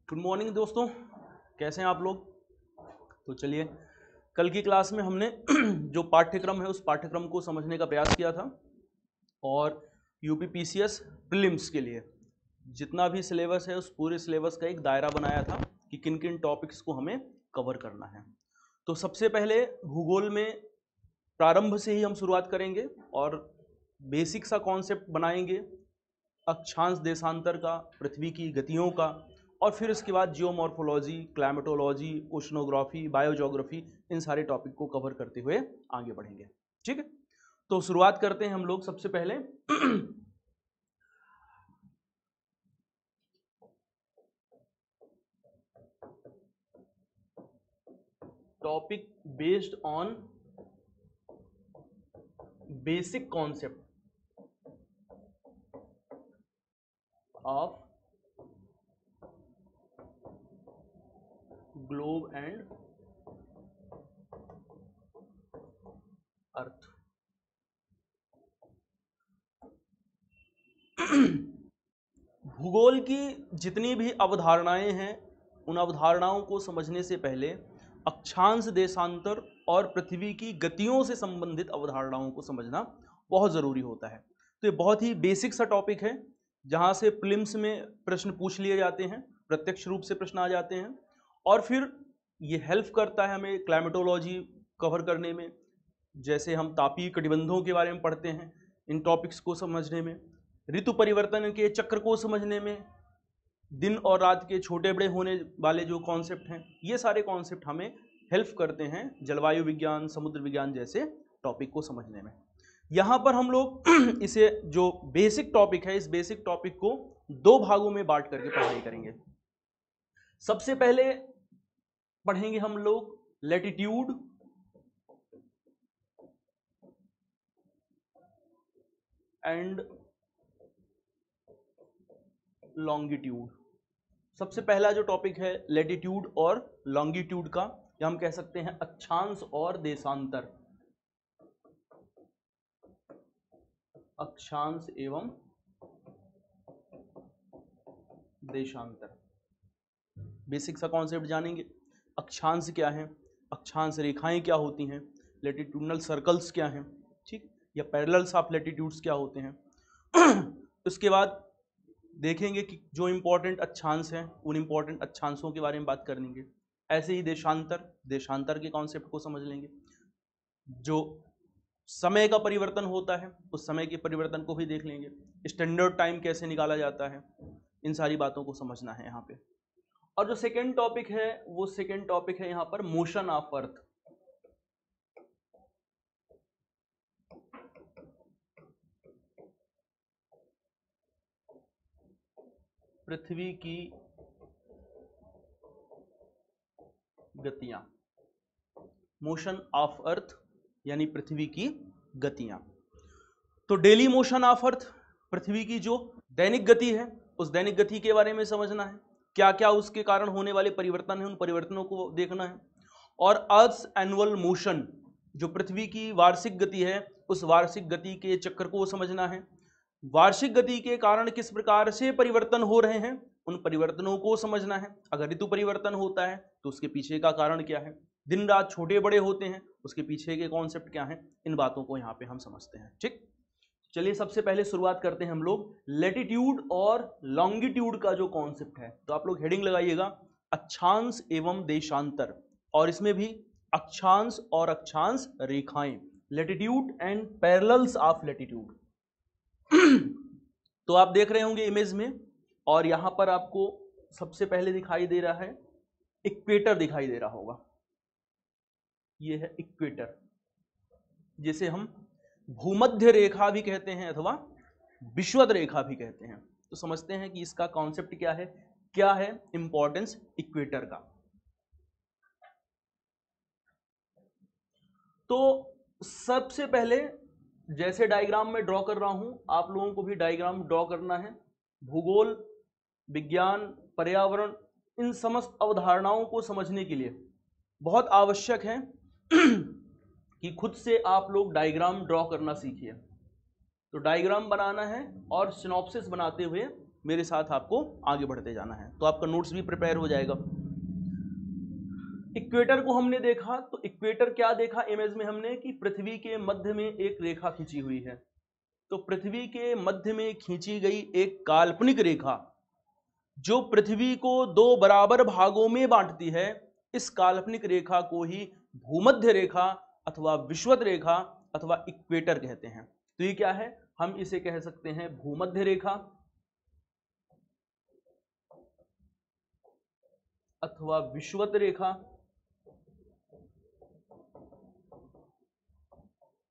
Good morning दोस्तों, कैसे हैं आप लोग। तो चलिए, कल की क्लास में हमने जो पाठ्यक्रम है उस पाठ्यक्रम को समझने का प्रयास किया था और यूपी पीसीएस प्रीलिम्स के लिए जितना भी सिलेबस है उस पूरे सिलेबस का एक दायरा बनाया था कि किन किन टॉपिक्स को हमें कवर करना है। तो सबसे पहले भूगोल में प्रारंभ से ही हम शुरुआत करेंगे और बेसिक सा कॉन्सेप्ट बनाएंगे अक्षांश देशांतर का, पृथ्वी की गतियों का, और फिर इसके बाद जियोमॉर्फोलॉजी, क्लाइमेटोलॉजी, ओशनोग्राफी, बायोजोग्राफी, इन सारे टॉपिक को कवर करते हुए आगे बढ़ेंगे। ठीक है, तो शुरुआत करते हैं हम लोग सबसे पहले topic based on basic concept of globe and earth. भूगोल की जितनी भी अवधारणाएं हैं उन अवधारणाओं को समझने से पहले अक्षांश देशांतर और पृथ्वी की गतियों से संबंधित अवधारणाओं को समझना बहुत ज़रूरी होता है। तो ये बहुत ही बेसिक सा टॉपिक है जहाँ से प्रीलिम्स में प्रश्न पूछ लिए जाते हैं, प्रत्यक्ष रूप से प्रश्न आ जाते हैं, और फिर ये हेल्प करता है हमें क्लाइमेटोलॉजी कवर करने में। जैसे हम तापीय कटिबंधों के बारे में पढ़ते हैं, इन टॉपिक्स को समझने में, ऋतु परिवर्तन के चक्र को समझने में, दिन और रात के छोटे बड़े होने वाले जो कॉन्सेप्ट हैं, ये सारे कॉन्सेप्ट हमें हेल्प करते हैं जलवायु विज्ञान, समुद्र विज्ञान जैसे टॉपिक को समझने में। यहाँ पर हम लोग इसे जो बेसिक टॉपिक है, इस बेसिक टॉपिक को दो भागों में बांट करके पढ़ाई करेंगे। सबसे पहले पढ़ेंगे हम लोग लैटिट्यूड एंड लॉन्गिट्यूड। सबसे पहला जो टॉपिक है लैटिट्यूड और लॉन्गिट्यूड का, या हम कह सकते हैं अक्षांश और देशांतर, अक्षांश एवं देशांतर। बेसिक सा कॉन्सेप्ट जानेंगे। अक्षांश क्या है, अक्षांश रेखाएं क्या होती हैं, लैटिट्यूडनल सर्कल्स क्या हैं, ठीक, या पैरेलल्स ऑफ लैटिट्यूड्स क्या होते हैं। उसके बाद देखेंगे कि जो इम्पोर्टेंट अक्षांश हैं उन इम्पोर्टेंट अक्षांशों के बारे में बात करेंगे। ऐसे ही देशांतर, देशांतर के कॉन्सेप्ट को समझ लेंगे। जो समय का परिवर्तन होता है उस समय के परिवर्तन को भी देख लेंगे। स्टैंडर्ड टाइम कैसे निकाला जाता है, इन सारी बातों को समझना है यहाँ पे। और जो सेकेंड टॉपिक है वो सेकेंड टॉपिक है यहाँ पर मोशन ऑफ अर्थ। पृथ्वी की गतियां, मोशन ऑफ अर्थ यानी पृथ्वी की गतियां। तो डेली मोशन ऑफ अर्थ, पृथ्वी की जो दैनिक गति है उस दैनिक गति के बारे में समझना है। क्या क्या उसके कारण होने वाले परिवर्तन हैं, उन परिवर्तनों को देखना है। और अर्थ एनुअल मोशन, जो पृथ्वी की वार्षिक गति है उस वार्षिक गति के चक्र को समझना है। वार्षिक गति के कारण किस प्रकार से परिवर्तन हो रहे हैं उन परिवर्तनों को समझना है। अगर ऋतु परिवर्तन होता है तो उसके पीछे का कारण क्या है, दिन रात छोटे बड़े होते हैं उसके पीछे के कॉन्सेप्ट क्या हैं, इन बातों को यहाँ पे हम समझते हैं। ठीक, चलिए सबसे पहले शुरुआत करते हैं हम लोग लैटिट्यूड और लॉन्गिट्यूड का जो कॉन्सेप्ट है। तो आप लोग हेडिंग लगाइएगा अक्षांश एवं देशांतर, और इसमें भी अक्षांश और अक्षांश रेखाएं, latitude and parallels of latitude. तो आप देख रहे होंगे इमेज में, और यहां पर आपको सबसे पहले दिखाई दे रहा है इक्वेटर, दिखाई दे रहा होगा, ये है इक्वेटर, जिसे हम भूमध्य रेखा भी कहते हैं अथवा विषुवत रेखा भी कहते हैं। तो समझते हैं कि इसका कॉन्सेप्ट क्या है इंपॉर्टेंस इक्वेटर का। तो सबसे पहले जैसे डायग्राम में ड्रॉ कर रहा हूं, आप लोगों को भी डायग्राम ड्रॉ करना है। भूगोल, विज्ञान, पर्यावरण, इन समस्त अवधारणाओं को समझने के लिए बहुत आवश्यक है कि खुद से आप लोग डायग्राम ड्रॉ करना सीखिए। तो डायग्राम बनाना है और सिनॉप्सिस बनाते हुए मेरे साथ आपको आगे बढ़ते जाना है, तो आपका नोट्स भी प्रिपेयर हो जाएगा। इक्वेटर को हमने देखा, तो इक्वेटर क्या देखा इमेज में हमने कि पृथ्वी के मध्य में एक रेखा खींची हुई है। तो पृथ्वी के मध्य में खींची गई एक काल्पनिक रेखा जो पृथ्वी को दो बराबर भागों में बांटती है, इस काल्पनिक रेखा को ही भूमध्य रेखा अथवा विषुवत रेखा अथवा इक्वेटर कहते हैं। तो ये क्या है, हम इसे कह सकते हैं भूमध्य रेखा अथवा विषुवत रेखा,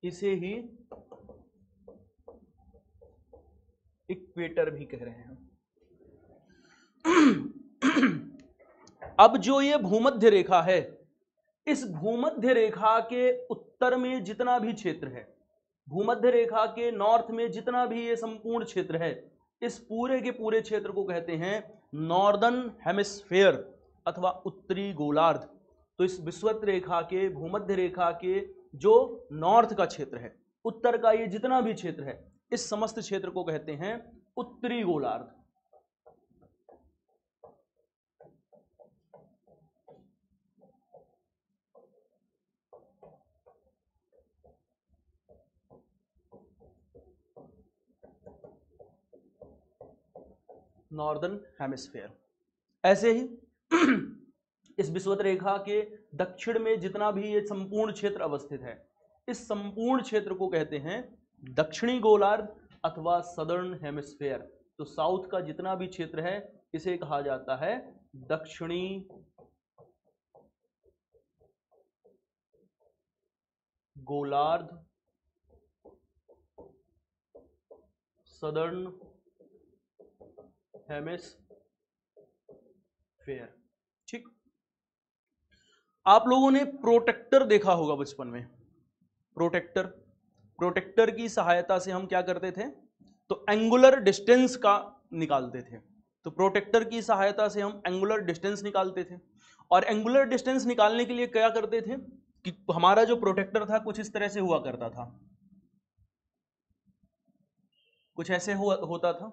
इसे ही इक्वेटर भी कह रहे हैं। अब जो ये भूमध्य रेखा है, इस भूमध्य रेखा के उत्तर में जितना भी क्षेत्र है, भूमध्य रेखा के नॉर्थ में जितना भी ये संपूर्ण क्षेत्र है, इस पूरे के पूरे क्षेत्र को कहते हैं नॉर्दर्न हेमिस्फेयर अथवा उत्तरी गोलार्ध। तो इस विषुवत रेखा के, भूमध्य रेखा के जो नॉर्थ का क्षेत्र है, उत्तर का ये जितना भी क्षेत्र है, इस समस्त क्षेत्र को कहते हैं उत्तरी गोलार्ध। Northern hemisphere. ऐसे ही इस विषुवत रेखा के दक्षिण में जितना भी ये संपूर्ण क्षेत्र अवस्थित है, इस संपूर्ण क्षेत्र को कहते हैं दक्षिणी गोलार्ध अथवा सदर्न हेमिस्फेयर। तो साउथ का जितना भी क्षेत्र है इसे कहा जाता है दक्षिणी गोलार्ध, सदर्न हेमिस्फेयर। ठीक, आप लोगों ने प्रोटेक्टर देखा होगा बचपन में। प्रोटेक्टर की सहायता से हम क्या करते थे, तो एंगुलर डिस्टेंस का निकालते थे। तो प्रोटेक्टर की सहायता से हम एंगुलर डिस्टेंस निकालते थे, और एंगुलर डिस्टेंस निकालने के लिए क्या करते थे कि हमारा जो प्रोटेक्टर था कुछ इस तरह से हुआ करता था, कुछ ऐसे होता था,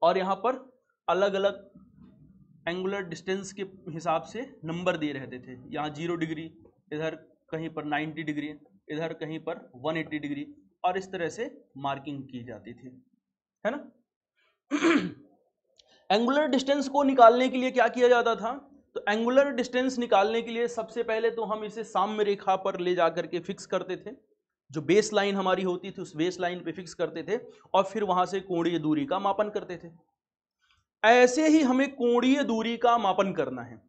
और यहां पर अलग अलग एंगुलर डिस्टेंस के हिसाब से नंबर दिए रहते थे। यहाँ 0 डिग्री, इधर कहीं पर 90 डिग्री, इधर कहीं पर 180 डिग्री, और इस तरह से मार्किंग की जाती थी, है ना। एंगुलर डिस्टेंस को निकालने के लिए क्या किया जाता था, तो एंगुलर डिस्टेंस निकालने के लिए सबसे पहले तो हम इसे साम्य रेखा पर ले जाकर के फिक्स करते थे। जो बेस लाइन हमारी होती थी उस बेस लाइन पे फिक्स करते थे, और फिर वहां से कोणीय दूरी का मापन करते थे। ऐसे ही हमें कोणीय दूरी का मापन करना है।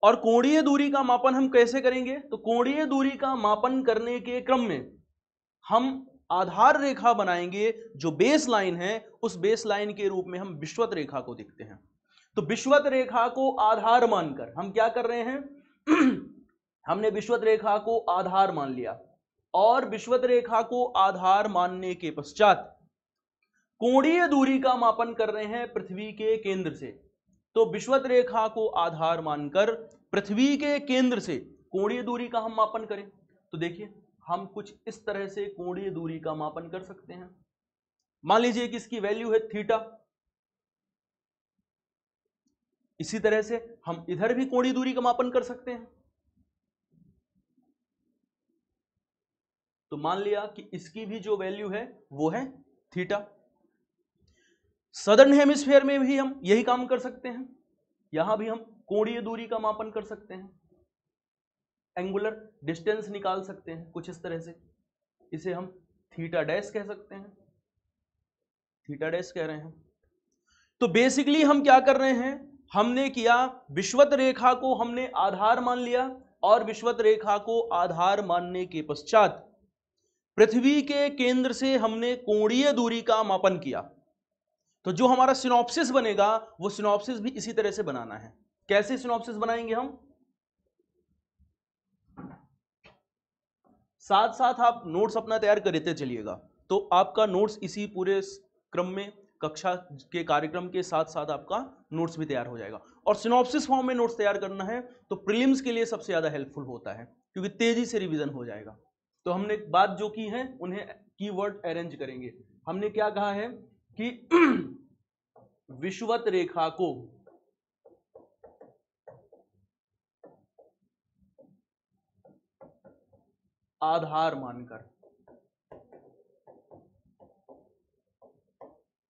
और कोणीय दूरी का मापन हम कैसे करेंगे, तो कोणीय दूरी का मापन करने के क्रम में हम आधार रेखा बनाएंगे। जो बेस लाइन है उस बेस लाइन के रूप में हम विषुवत रेखा को देखते हैं। तो विषुवत रेखा को आधार मानकर हम क्या कर रहे हैं, हमने विषुवत रेखा को आधार मान लिया, और विषुवत रेखा को आधार मानने के पश्चात कोणीय दूरी का मापन कर रहे हैं पृथ्वी के केंद्र से। तो विषुवत रेखा को आधार मानकर पृथ्वी के केंद्र से कोणीय दूरी का हम मापन करें, तो देखिए हम कुछ इस तरह से कोणीय दूरी का मापन कर सकते हैं। मान लीजिए कि इसकी वैल्यू है थीटा। इसी तरह से हम इधर भी कोणीय दूरी का मापन कर सकते हैं। तो मान लिया कि इसकी भी जो वैल्यू है वो है थीटा। सदर्न हेमिस्फीयर में भी हम यही काम कर सकते हैं, यहां भी हम कोणीय दूरी का मापन कर सकते हैं, एंगुलर डिस्टेंस निकाल सकते हैं कुछ इस तरह से। इसे हम थीटा डैश कह सकते हैं, थीटा डैश कह रहे हैं। तो बेसिकली हम क्या कर रहे हैं, हमने किया विषुवत रेखा को हमने आधार मान लिया, और विषुवत रेखा को आधार मानने के पश्चात पृथ्वी के केंद्र से हमने कोणीय दूरी का मापन किया। तो जो हमारा सिनॉप्सिस बनेगा वो सिनॉप्सिस भी इसी तरह से बनाना है। कैसे सिनॉप्सिस बनाएंगे हम, साथ साथ आप नोट्स अपना तैयार करते चलिएगा, तो आपका नोट्स इसी पूरे क्रम में कक्षा के कार्यक्रम के साथ साथ आपका नोट्स भी तैयार हो जाएगा। और सिनॉप्सिस फॉर्म में नोट्स तैयार करना है तो प्रीलिम्स के लिए सबसे ज्यादा हेल्पफुल होता है, क्योंकि तेजी से रिवीजन हो जाएगा। तो हमने बात जो की है उन्हें कीवर्ड अरेंज करेंगे। हमने क्या कहा है कि विषुवत रेखा को आधार मानकर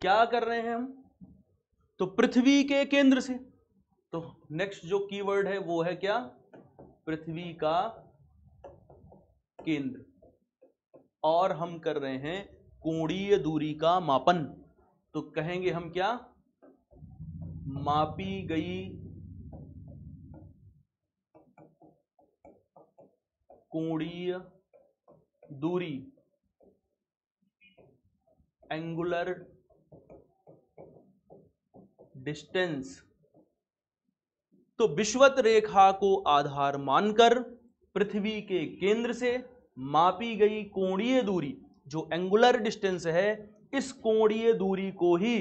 क्या कर रहे हैं हम, तो पृथ्वी के केंद्र से, तो नेक्स्ट जो कीवर्ड है वो है क्या, पृथ्वी का केंद्र, और हम कर रहे हैं कोणीय दूरी का मापन, तो कहेंगे हम क्या, मापी गई कोणीय दूरी, एंगुलर डिस्टेंस। तो विषुवत रेखा को आधार मानकर पृथ्वी के केंद्र से मापी गई कोणीय दूरी, जो एंगुलर डिस्टेंस है, इस कोणीय दूरी को ही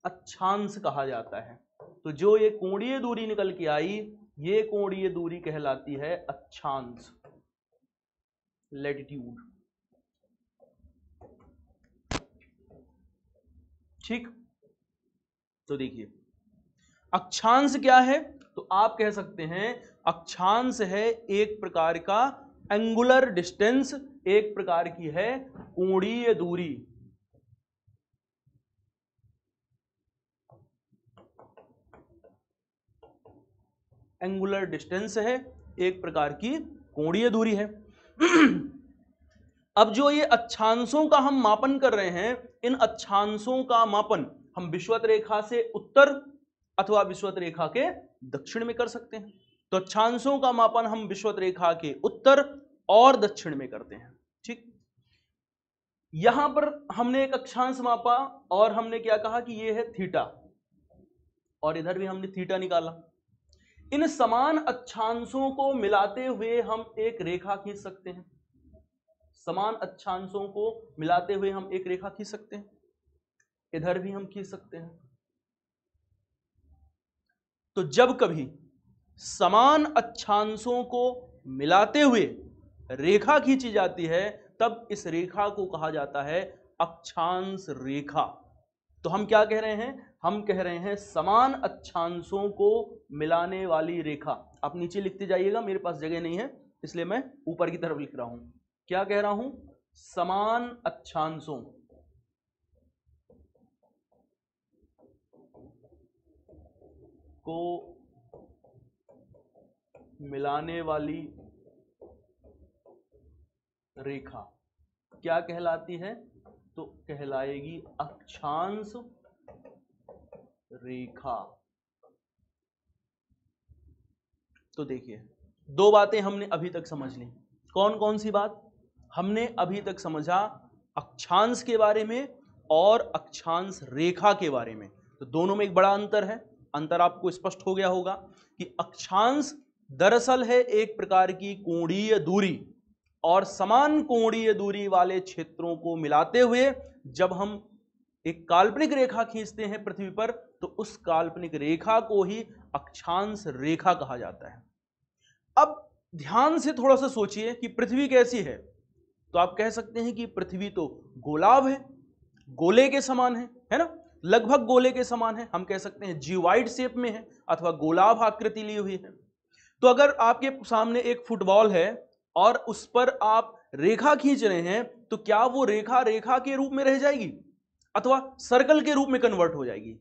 अक्षांश कहा जाता है। तो जो ये कोणीय दूरी निकल के आई, ये कोणीय दूरी कहलाती है अक्षांश, लैटिट्यूड। ठीक, तो देखिए अक्षांश क्या है, तो आप कह सकते हैं अक्षांश है एक प्रकार का एंगुलर डिस्टेंस, एक प्रकार की है कोणीय दूरी। एंगुलर डिस्टेंस है, एक प्रकार की कोणीय दूरी है। अब जो ये अक्षांशों का हम मापन कर रहे हैं, इन अक्षांशों का मापन हम विषुवत रेखा से उत्तर अथवा विषुवत रेखा के दक्षिण में कर सकते हैं। तो अक्षांशों का मापन हम विषुवत रेखा के उत्तर और दक्षिण में करते हैं। ठीक, यहां पर हमने एक अक्षांश मापा और हमने क्या कहा कि ये है थीटा, और इधर भी हमने थीटा निकाला। इन समान अक्षांशों को मिलाते हुए हम एक रेखा खींच सकते हैं। समान अक्षांशों को मिलाते हुए हम एक रेखा खींच सकते हैं, इधर भी हम खींच सकते हैं। तो जब कभी समान अक्षांशों को मिलाते हुए रेखा खींची जाती है, तब इस रेखा को कहा जाता है अक्षांश रेखा। तो हम क्या कह रहे हैं, हम कह रहे हैं समान अक्षांशों को मिलाने वाली रेखा। आप नीचे लिखते जाइएगा, मेरे पास जगह नहीं है इसलिए मैं ऊपर की तरफ लिख रहा हूं। क्या कह रहा हूं, समान अक्षांशों को मिलाने वाली रेखा क्या कहलाती है, तो कहलाएगी अक्षांश रेखा। तो देखिए दो बातें हमने अभी तक समझ ली। कौन कौन सी बात हमने अभी तक समझा, अक्षांश के बारे में और अक्षांश रेखा के बारे में। तो दोनों में एक बड़ा अंतर है, अंतर आपको स्पष्ट हो गया होगा कि अक्षांश दरअसल है एक प्रकार की कोणीय दूरी, और समान कोणीय दूरी वाले क्षेत्रों को मिलाते हुए जब हम एक काल्पनिक रेखा खींचते हैं पृथ्वी पर, तो उस काल्पनिक रेखा को ही अक्षांश रेखा कहा जाता है। अब ध्यान से थोड़ा सा सोचिए कि पृथ्वी कैसी है, तो आप कह सकते हैं कि पृथ्वी तो गोलाव है, गोले के समान है ना, लगभग गोले के समान है। हम कह सकते हैं जीवाइड शेप में है अथवा गोलाव आकृति ली हुई है। तो अगर आपके सामने एक फुटबॉल है और उस पर आप रेखा खींच रहे हैं, तो क्या वो रेखा रेखा के रूप में रह जाएगी अथवा सर्कल के रूप में कन्वर्ट हो जाएगी?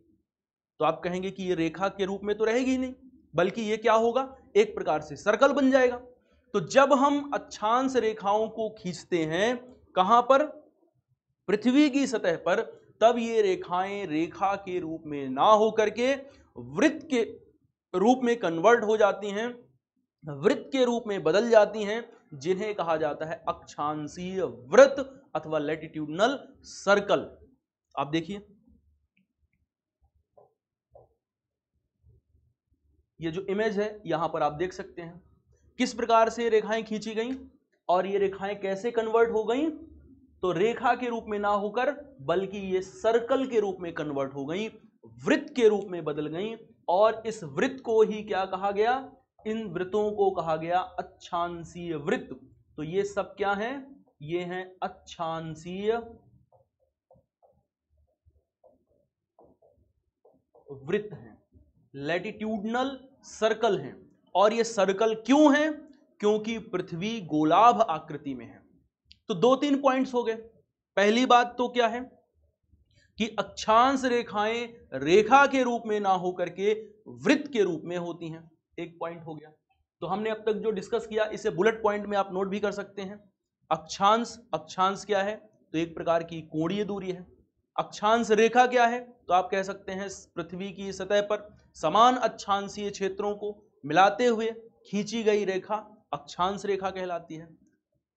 तो आप कहेंगे कि ये रेखा के रूप में तो रहेगी ही नहीं, बल्कि ये क्या होगा, एक प्रकार से सर्कल बन जाएगा। तो जब हम अक्षांश रेखाओं को खींचते हैं कहां पर, पृथ्वी की सतह पर, तब ये रेखाएं रेखा के रूप में ना होकर के वृत्त के रूप में कन्वर्ट हो जाती हैं, वृत्त के रूप में बदल जाती हैं, जिन्हें कहा जाता है अक्षांशीय वृत्त अथवा लैटिट्यूडनल सर्कल। आप देखिए ये जो इमेज है यहां पर आप देख सकते हैं किस प्रकार से रेखाएं खींची गई और ये रेखाएं कैसे कन्वर्ट हो गई। तो रेखा के रूप में ना होकर बल्कि ये सर्कल के रूप में कन्वर्ट हो गई, वृत्त के रूप में बदल गई, और इस वृत्त को ही क्या कहा गया, इन वृत्तों को कहा गया अक्षांशीय वृत्त। तो ये सब क्या है, ये हैं अक्षांशीय वृत्त हैं, लैटिट्यूडनल सर्कल हैं। और ये सर्कल क्यों हैं? क्योंकि पृथ्वी गोलाभ आकृति में है। तो 2-3 पॉइंट्स हो गए। पहली बात तो क्या है कि अक्षांश रेखाएं रेखा के रूप में ना होकर के वृत्त के रूप में होती हैं। एक पॉइंट हो गया। तो हमने अब तक जो डिस्कस किया इसे बुलेट पॉइंट में आप नोट भी कर सकते हैं। अक्षांश क्या है? तो एक प्रकार की कोणीय दूरी है। अक्षांश रेखा क्या है? तो आप कह सकते हैं पृथ्वी की सतह पर समान अक्षांशीय क्षेत्रों को मिलाते हुए खींची गई रेखा अक्षांश रेखा कहलाती है।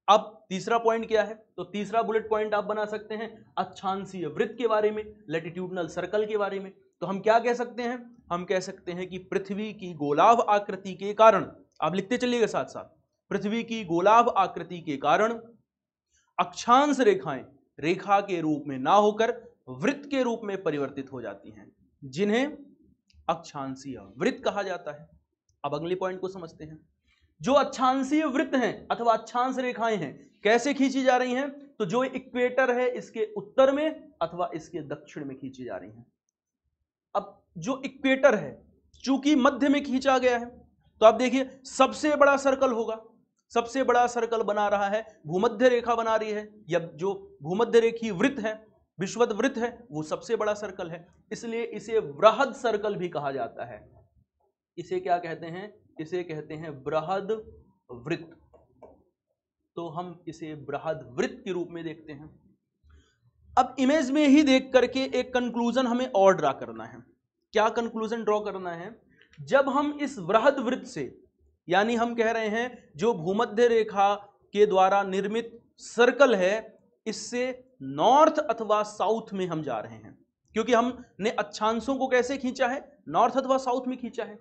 अब तीसरा पॉइंट क्या है? तो तीसरा बुलेट पॉइंट आप बना सकते हैं अक्षांशीय वृत्त के बारे में, लैटिट्यूडनल सर्कल के बारे में। तो हम क्या कह सकते हैं? हम कह सकते हैं कि पृथ्वी की गोलाभ आकृति के कारण, आप लिखते चलिएगा साथ साथ, पृथ्वी की गोलाभ आकृति के कारण अक्षांश रेखाएं रेखा के रूप में ना होकर वृत्त के रूप में परिवर्तित हो जाती हैं, जिन्हें अक्षांशीय वृत्त कहा जाता है। अब अगले पॉइंट को समझते हैं। जो अक्षांशीय वृत्त हैं अथवा अक्षांश रेखाएं हैं कैसे खींची जा रही हैं? तो जो इक्वेटर है इसके उत्तर में अथवा इसके दक्षिण में खींची जा रही हैं। अब जो इक्वेटर है चूंकि मध्य में खींचा गया है, तो आप देखिए सबसे बड़ा सर्कल होगा, सबसे बड़ा सर्कल बना रहा है, भूमध्य रेखा बना रही है, या जो भूमध्य रेखी वृत्त है, विषुवत वृत्त है, वो सबसे बड़ा सर्कल है। इसलिए इसे बृहद सर्कल भी कहा जाता है। इसे क्या कहते हैं? इसे कहते हैं बृहद वृत्त। तो हम इसे बृहद वृत्त के रूप में देखते हैं। अब इमेज में ही देख करके एक कंक्लूजन हमें और ड्रा करना है। क्या कंक्लूजन ड्रॉ करना है? जब हम इस बृहद वृत्त से, यानी हम कह रहे हैं जो भूमध्य रेखा के द्वारा निर्मित सर्कल है, इससे नॉर्थ अथवा साउथ में हम जा रहे हैं, क्योंकि हमने अक्षांशों को कैसे खींचा है? नॉर्थ अथवा साउथ में खींचा है।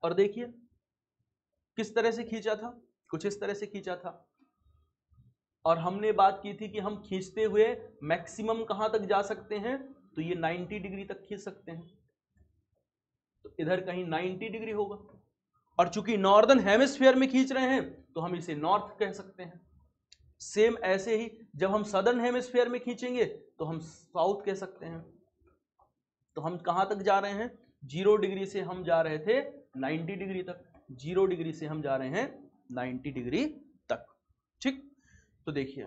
और देखिए किस तरह से खींचा था, कुछ इस तरह से खींचा था। और हमने बात की थी कि हम खींचते हुए मैक्सिमम कहां तक जा सकते हैं? तो ये 90 डिग्री तक खींच सकते हैं। तो इधर कहीं 90 डिग्री होगा। और चूंकि नॉर्दर्न हेमिस्फीयर में खींच रहे हैं तो हम इसे नॉर्थ कह सकते हैं। सेम ऐसे ही जब हम सदर्न हेमिस्फीयर में खींचेंगे तो हम साउथ कह सकते हैं। तो हम कहां तक जा रहे हैं? 0 डिग्री से हम जा रहे थे 90 डिग्री तक। 0 डिग्री से हम जा रहे हैं 90 डिग्री तक। ठीक, तो देखिए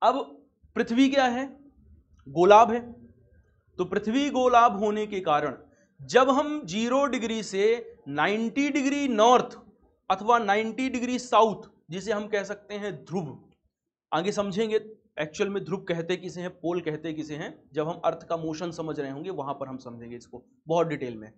अब पृथ्वी क्या है? गोलाभ है। तो पृथ्वी गोलाभ होने के कारण जब हम 0 डिग्री से 90 डिग्री नॉर्थ अथवा 90 डिग्री साउथ, जिसे हम कह सकते हैं ध्रुव, आगे समझेंगे एक्चुअल में ध्रुव कहते किसे हैं, पोल कहते किसे हैं, जब हम अर्थ का मोशन समझ रहे होंगे वहां पर हम समझेंगे इसको बहुत डिटेल में।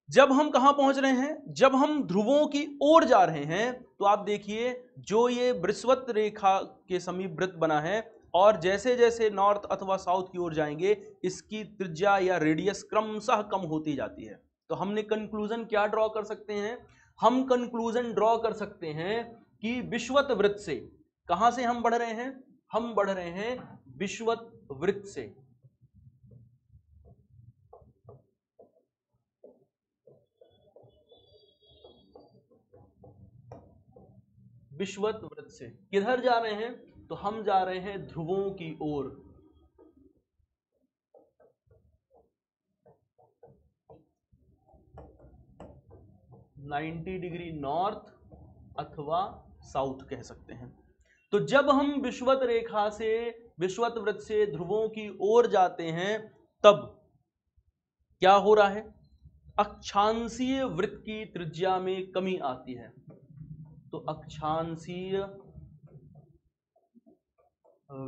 जब हम कहां पहुंच रहे हैं? जब हम ध्रुवों की ओर जा रहे हैं, तो आप देखिए जो ये वृषवत रेखा के समीप वृत्त बना है, और जैसे जैसे नॉर्थ अथवा साउथ की ओर जाएंगे इसकी त्रिज्या या रेडियस क्रमशः कम होती जाती है। तो हमने कंक्लूजन क्या ड्रॉ कर सकते हैं? हम कंक्लूजन ड्रॉ कर सकते हैं कि विषुवत वृत्त से, कहां से हम बढ़ रहे हैं? हम बढ़ रहे हैं विषुवत वृत्त से। विषुवत वृत्त से किधर जा रहे हैं? तो हम जा रहे हैं ध्रुवों की ओर। नाइन्टी डिग्री नॉर्थ अथवा साउथ कह सकते हैं। तो जब हम विषुवत रेखा से, विषुवत वृत्त से ध्रुवों की ओर जाते हैं, तब क्या हो रहा है? अक्षांशीय वृत्त की त्रिज्या में कमी आती है। तो अक्षांशीय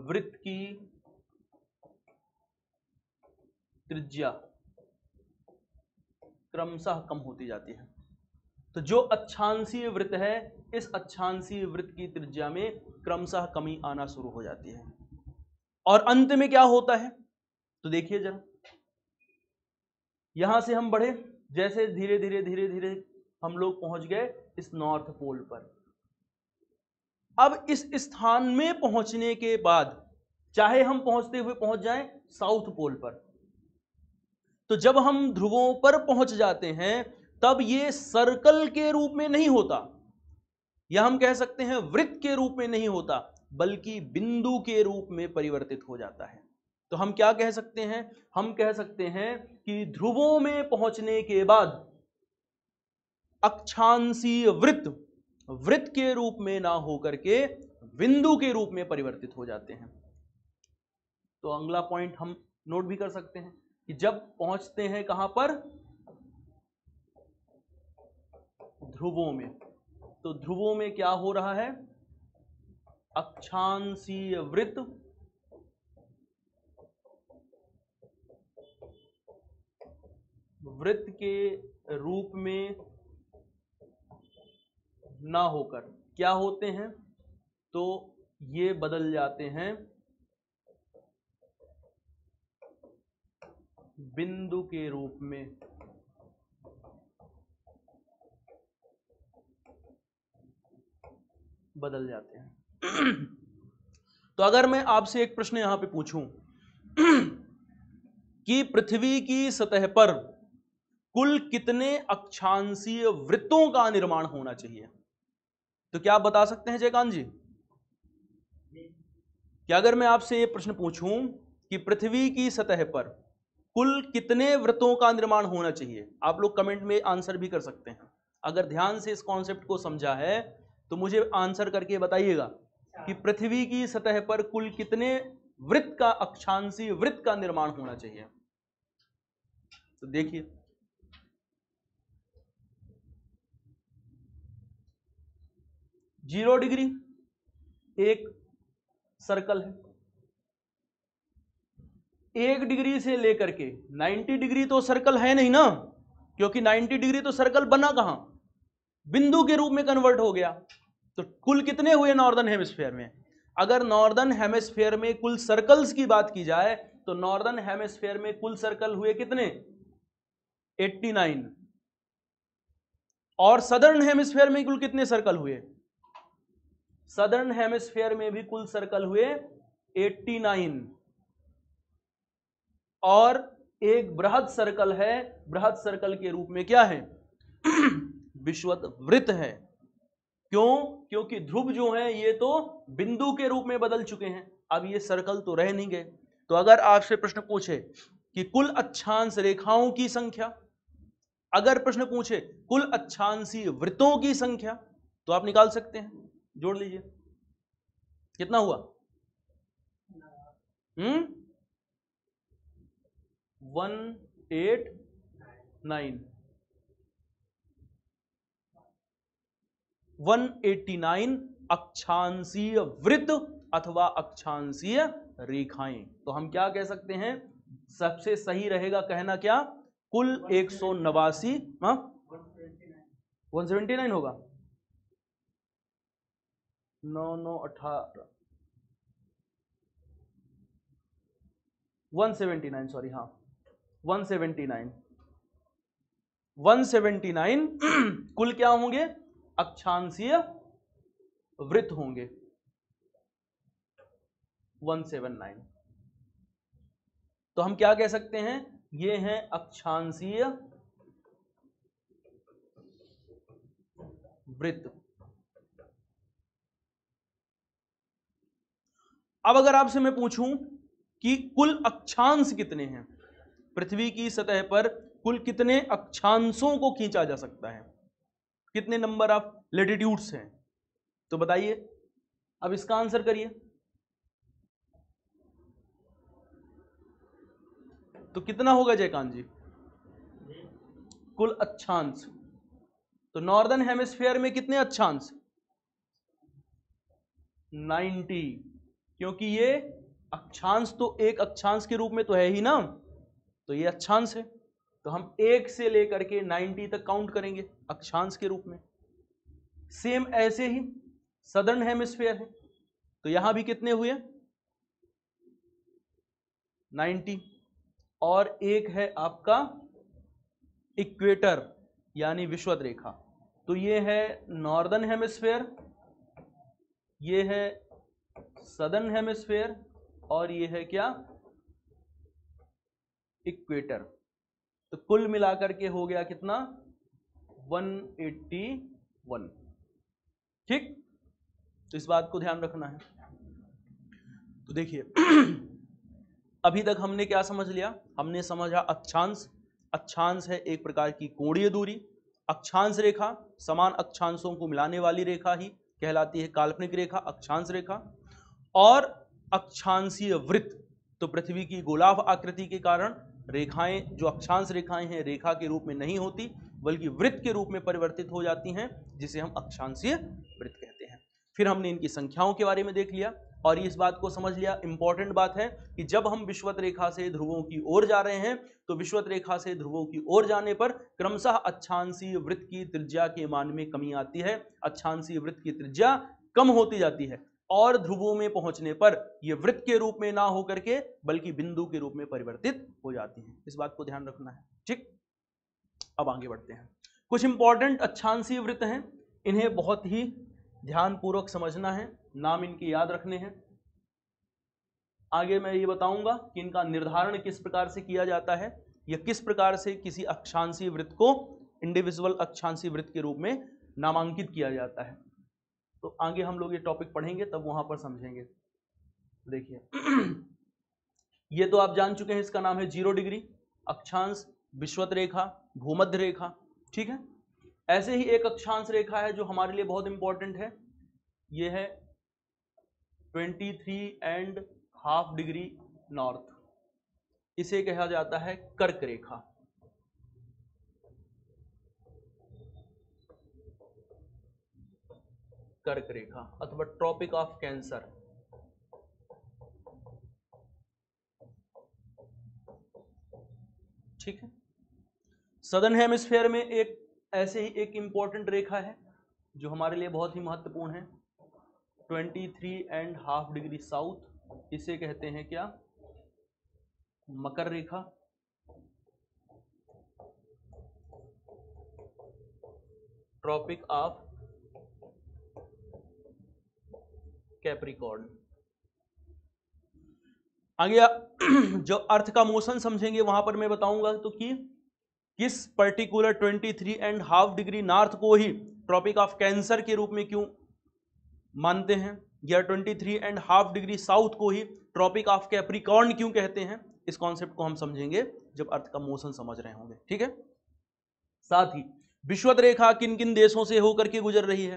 वृत्त की त्रिज्या क्रमशः कम होती जाती है। तो जो अक्षांशीय वृत्त है, इस अक्षांशीय वृत्त की त्रिज्या में क्रमशः कमी आना शुरू हो जाती है। और अंत में क्या होता है? तो देखिए जरा, यहां से हम बढ़े, जैसे धीरे धीरे धीरे धीरे हम लोग पहुंच गए इस नॉर्थ पोल पर। अब इस स्थान में पहुंचने के बाद चाहे हम पहुंचते हुए पहुंच जाएं साउथ पोल पर, तो जब हम ध्रुवों पर पहुंच जाते हैं तब ये सर्कल के रूप में नहीं होता, या हम कह सकते हैं वृत्त के रूप में नहीं होता, बल्कि बिंदु के रूप में परिवर्तित हो जाता है। तो हम क्या कह सकते हैं, हम कह सकते हैं कि ध्रुवों में पहुंचने के बाद अक्षांशीय वृत्त वृत्त के रूप में ना होकर के बिंदु के रूप में परिवर्तित हो जाते हैं। तो अगला पॉइंट हम नोट भी कर सकते हैं कि जब पहुंचते हैं कहां पर, ध्रुवों में, तो ध्रुवों में क्या हो रहा है, अक्षांशीय वृत्त वृत्त के रूप में ना होकर क्या होते हैं, तो ये बदल जाते हैं बिंदु के रूप में। बदल जाते हैं। तो अगर मैं आपसे एक प्रश्न यहां पे पूछूं कि पृथ्वी की सतह पर कुल कितने अक्षांशीय वृत्तों का निर्माण होना चाहिए, तो क्या आप बता सकते हैं जयकांत जी? क्या अगर मैं आपसे ये प्रश्न पूछूं कि पृथ्वी की सतह पर कुल कितने वृत्तों का निर्माण होना चाहिए, आप लोग कमेंट में आंसर भी कर सकते हैं। अगर ध्यान से इस कॉन्सेप्ट को समझा है तो मुझे आंसर करके बताइएगा कि पृथ्वी की सतह पर कुल कितने वृत्त का, अक्षांशीय वृत्त का निर्माण होना चाहिए। तो देखिए, जीरो डिग्री एक सर्कल है, 1 डिग्री से लेकर के 90 डिग्री तो सर्कल है नहीं ना, क्योंकि 90 डिग्री तो सर्कल बना कहां, बिंदु के रूप में कन्वर्ट हो गया। तो कुल कितने हुए नॉर्दर्न हेमिस्फीयर में? अगर नॉर्दर्न हेमिस्फीयर में कुल सर्कल्स की बात की जाए तो नॉर्दर्न हेमिस्फीयर में कुल सर्कल हुए कितने, 89। और सदर्न हेमिस्फीयर में कुल कितने सर्कल हुए, सदर्न हेमिस्फीयर में भी कुल सर्कल हुए 89। और एक बृहद सर्कल है, बृहद सर्कल के रूप में क्या है विषुवत वृत्त है। क्यों? क्योंकि ध्रुव जो है ये तो बिंदु के रूप में बदल चुके हैं, अब ये सर्कल तो रह नहीं गए। तो अगर आपसे प्रश्न पूछे कि कुल अक्षांश रेखाओं की संख्या, अगर प्रश्न पूछे कुल अक्षांशीय वृत्तों की संख्या, तो आप निकाल सकते हैं, जोड़ लीजिए कितना हुआ, 189 189 अक्षांशीय वृत्त अथवा अक्षांशीय रेखाएं। तो हम क्या कह सकते हैं, सबसे सही रहेगा कहना क्या, कुल 189, 179 होगा, 9 9 18 179, सॉरी, हाँ 179 कुल क्या होंगे, अक्षांशीय वृत्त होंगे 179। तो हम क्या कह सकते हैं, ये हैं अक्षांशीय वृत्त। अब अगर आपसे मैं पूछूं कि कुल अक्षांश कितने हैं, पृथ्वी की सतह पर कुल कितने अक्षांशों को खींचा जा सकता है, कितने नंबर ऑफ लेटिट्यूड्स हैं, तो बताइए, अब इसका आंसर करिए। तो कितना होगा जयकांत जी, कुल अक्षांश, तो नॉर्दर्न हेमिस्फीयर में कितने अक्षांश, 90, क्योंकि ये अक्षांश तो एक अक्षांश के रूप में तो है ही ना, तो ये अक्षांश है, तो हम 1 से लेकर के 90 तक काउंट करेंगे अक्षांश के रूप में। सेम ऐसे ही सदर्न हेमिस्फीयर है, तो यहां भी कितने हुए, 90, और एक है आपका इक्वेटर यानी विषुवत रेखा, तो ये है नॉर्दर्न हेमिस्फीयर, ये है सदर्न हेमिस्फीयर, और ये है क्या, इक्वेटर। तो कुल मिलाकर के हो गया कितना, 181। ठीक, तो इस बात को ध्यान रखना है। तो देखिए अभी तक हमने क्या समझ लिया? हमने समझा अक्षांश। अक्षांश है एक प्रकार की कोणीय दूरी। अक्षांश रेखा समान अक्षांशों को मिलाने वाली रेखा ही कहलाती है काल्पनिक रेखा, अक्षांश रेखा। और अक्षांशीय वृत्त, तो पृथ्वी की गोलाभ आकृति के कारण रेखाएं, जो अक्षांश रेखाएं हैं, रेखा के रूप में नहीं होती बल्कि वृत्त के रूप में परिवर्तित हो जाती हैं, जिसे हम अक्षांशीय वृत्त कहते हैं। फिर हमने इनकी संख्याओं के बारे में देख लिया और इस बात को समझ लिया, इंपॉर्टेंट बात है कि जब हम विषुवत रेखा से ध्रुवों की ओर जा रहे हैं तो विषुवत रेखा से ध्रुवों की ओर जाने पर क्रमशः अक्षांशीय वृत्त की त्रिज्या के मान में कमी आती है, अक्षांशीय वृत्त की त्रिज्या कम होती जाती है और ध्रुवों में पहुंचने पर यह वृत्त के रूप में ना होकर के बल्कि बिंदु के रूप में परिवर्तित हो जाती है। इस बात को ध्यान रखना है। ठीक, अब आगे बढ़ते हैं। कुछ इंपॉर्टेंट अक्षांशीय वृत्त हैं, इन्हें बहुत ही ध्यानपूर्वक समझना है, नाम इनके याद रखने हैं। आगे मैं ये बताऊंगा कि इनका निर्धारण किस प्रकार से किया जाता है या किस प्रकार से किसी अक्षांशीय वृत्त को इंडिविजुअल अक्षांशीय वृत्त के रूप में नामांकित किया जाता है। तो आगे हम लोग ये टॉपिक पढ़ेंगे तब वहां पर समझेंगे। देखिए ये तो आप जान चुके हैं, इसका नाम है 0 डिग्री अक्षांश, विषुवत रेखा, भूमध्य रेखा। ठीक है, ऐसे ही एक अक्षांश रेखा है जो हमारे लिए बहुत इंपॉर्टेंट है, ये है 23.5 डिग्री नॉर्थ, इसे कहा जाता है कर्क रेखा। कर्क रेखा अथवा ट्रॉपिक ऑफ कैंसर। ठीक है, सदर्न हेमिस्फीयर में एक ऐसे ही एक इंपॉर्टेंट रेखा है जो हमारे लिए बहुत ही महत्वपूर्ण है, 23.5 डिग्री साउथ, इसे कहते हैं क्या? मकर रेखा। Tropic of Capricorn. आगे जो अर्थ का मोशन समझेंगे वहां पर मैं बताऊंगा तो कि किस पर्टिकुलर 23.5 डिग्री नॉर्थ को ही ट्रॉपिक ऑफ कैंसर के रूप में क्यों मानते हैं, या 23.5 डिग्री साउथ को ही ट्रॉपिक ऑफ कैप्रिकॉर्न क्यों कहते हैं। इस कॉन्सेप्ट को हम समझेंगे जब अर्थ का मोशन समझ रहे होंगे। ठीक है, साथ ही विषुवत रेखा किन किन देशों से होकर के गुजर रही है,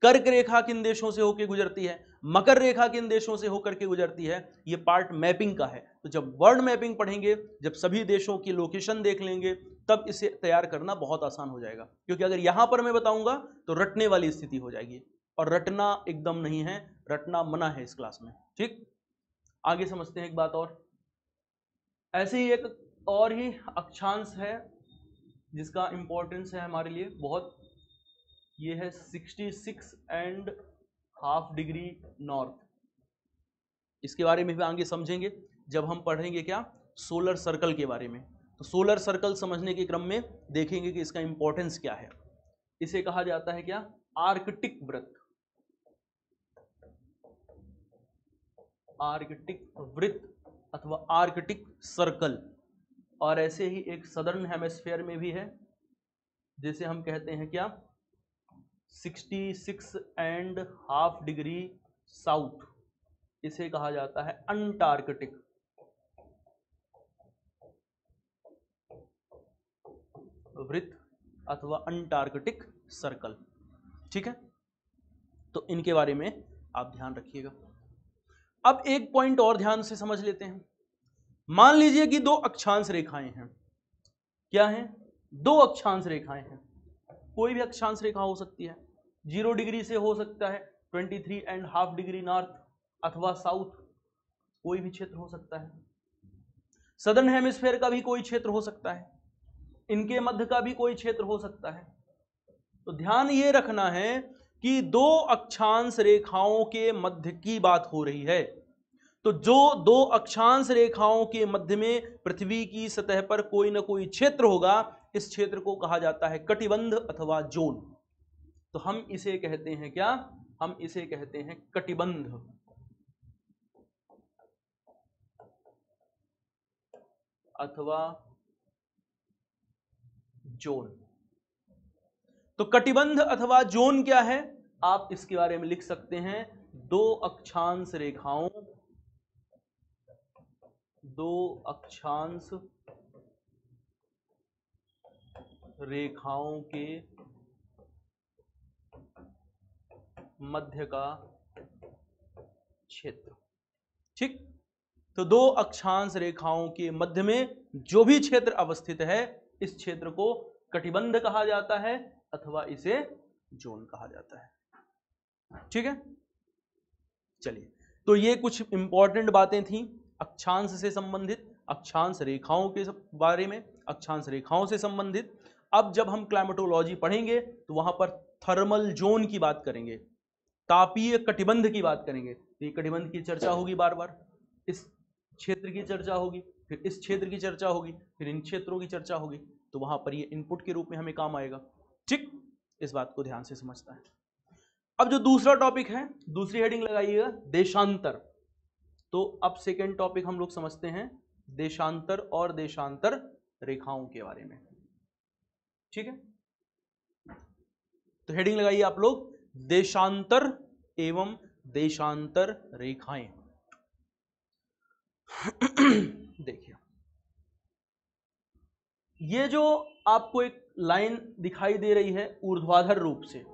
कर्क रेखा किन देशों से होकर गुजरती है, मकर रेखा किन देशों से होकर के गुजरती है, ये पार्ट मैपिंग का है। तो जब वर्ल्ड मैपिंग पढ़ेंगे, जब सभी देशों की लोकेशन देख लेंगे, तब इसे तैयार करना बहुत आसान हो जाएगा। क्योंकि अगर यहां पर मैं बताऊंगा तो रटने वाली स्थिति हो जाएगी, और रटना एकदम नहीं है, रटना मना है इस क्लास में। ठीक, आगे समझते हैं एक बात और। ऐसे ही एक और ही अक्षांश है जिसका इंपॉर्टेंस है हमारे लिए बहुत, ये है 66.5 डिग्री नॉर्थ। इसके बारे में भी आगे समझेंगे जब हम पढ़ेंगे क्या, सोलर सर्कल के बारे में। तो सोलर सर्कल समझने के क्रम में देखेंगे कि इसका इंपॉर्टेंस क्या है। इसे कहा जाता है क्या, आर्कटिक वृत्त। आर्कटिक वृत्त अथवा आर्कटिक सर्कल। और ऐसे ही एक सदर्न हेमिस्फीयर में भी है, जिसे हम कहते हैं क्या, 66.5 डिग्री साउथ, इसे कहा जाता है अंटार्कटिक वृत्त अथवा अंटार्कटिक सर्कल। ठीक है, तो इनके बारे में आप ध्यान रखिएगा। अब एक पॉइंट और ध्यान से समझ लेते हैं। मान लीजिए कि दो अक्षांश रेखाएं हैं। क्या है? दो अक्षांश रेखाएं हैं। कोई भी अक्षांश रेखा हो सकती है, 0 डिग्री से हो सकता है 23.5 डिग्री नॉर्थ अथवा साउथ, कोई भी क्षेत्र हो सकता है। सदर्न हेमिस्फीयर का भी कोई क्षेत्र हो सकता है, इनके मध्य का भी कोई क्षेत्र हो सकता है। तो ध्यान ये रखना है कि दो अक्षांश रेखाओं के मध्य की बात हो रही है। तो जो दो अक्षांश रेखाओं के मध्य में पृथ्वी की सतह पर कोई ना कोई क्षेत्र होगा, इस क्षेत्र को कहा जाता है कटिबंध अथवा जोन। तो हम इसे कहते हैं क्या, हम इसे कहते हैं कटिबंध अथवा जोन। तो कटिबंध अथवा जोन क्या है, आप इसके बारे में लिख सकते हैं, दो अक्षांश रेखाओं दो अक्षांश रेखाओं के मध्य का क्षेत्र। ठीक, तो दो अक्षांश रेखाओं के मध्य में जो भी क्षेत्र अवस्थित है, इस क्षेत्र को कटिबंध कहा जाता है अथवा इसे जोन कहा जाता है। ठीक है, चलिए, तो ये कुछ इंपॉर्टेंट बातें थी अक्षांश से संबंधित, अक्षांश रेखाओं के बारे में, अक्षांश रेखाओं से संबंधित। अब जब हम क्लाइमेटोलॉजी पढ़ेंगे तो वहां पर थर्मल जोन की बात करेंगे, तापीय कटिबंध की बात करेंगे। तो ये कटिबंध की चर्चा होगी, बार बार इस क्षेत्र की चर्चा होगी, फिर इस क्षेत्र की चर्चा होगी, फिर इन क्षेत्रों की चर्चा होगी, तो वहां पर ये इनपुट के रूप में हमें काम आएगा। ठीक, इस बात को ध्यान से समझता है। अब जो दूसरा टॉपिक है, दूसरी हेडिंग लगाइएगा देशांतर। तो अब सेकेंड टॉपिक हम लोग समझते हैं देशांतर और देशांतर रेखाओं के बारे में। ठीक है, तो हेडिंग लगाइए आप लोग देशांतर एवं देशांतर रेखाएं। देखिए, ये जो आपको एक लाइन दिखाई दे रही है ऊर्ध्वाधर रूप से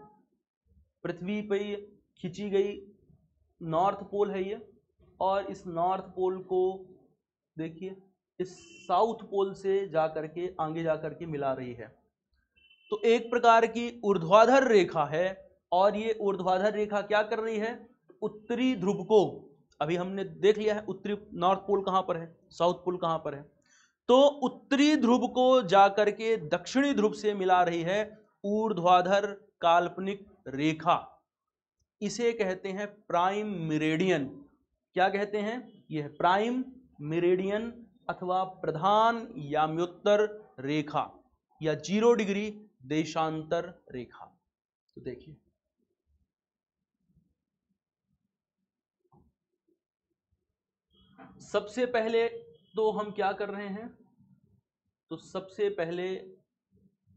पृथ्वी पे खींची गई, नॉर्थ पोल है ये, और इस नॉर्थ पोल को देखिए इस साउथ पोल से जाकर के आगे जाकर के मिला रही है। तो एक प्रकार की ऊर्ध्वाधर रेखा है, और ये ऊर्ध्वाधर रेखा क्या कर रही है, उत्तरी ध्रुव को, अभी हमने देख लिया है उत्तरी नॉर्थ पोल कहां पर है, साउथ पोल कहां पर है, तो उत्तरी ध्रुव को जाकर के दक्षिणी ध्रुव से मिला रही है ऊर्ध्वाधर काल्पनिक रेखा। इसे कहते हैं प्राइम मेरिडियन। क्या कहते हैं, यह प्राइम मेरिडियन अथवा प्रधान याम्योत्तर रेखा या 0 डिग्री देशांतर रेखा। तो देखिए, सबसे पहले तो हम क्या कर रहे हैं, तो सबसे पहले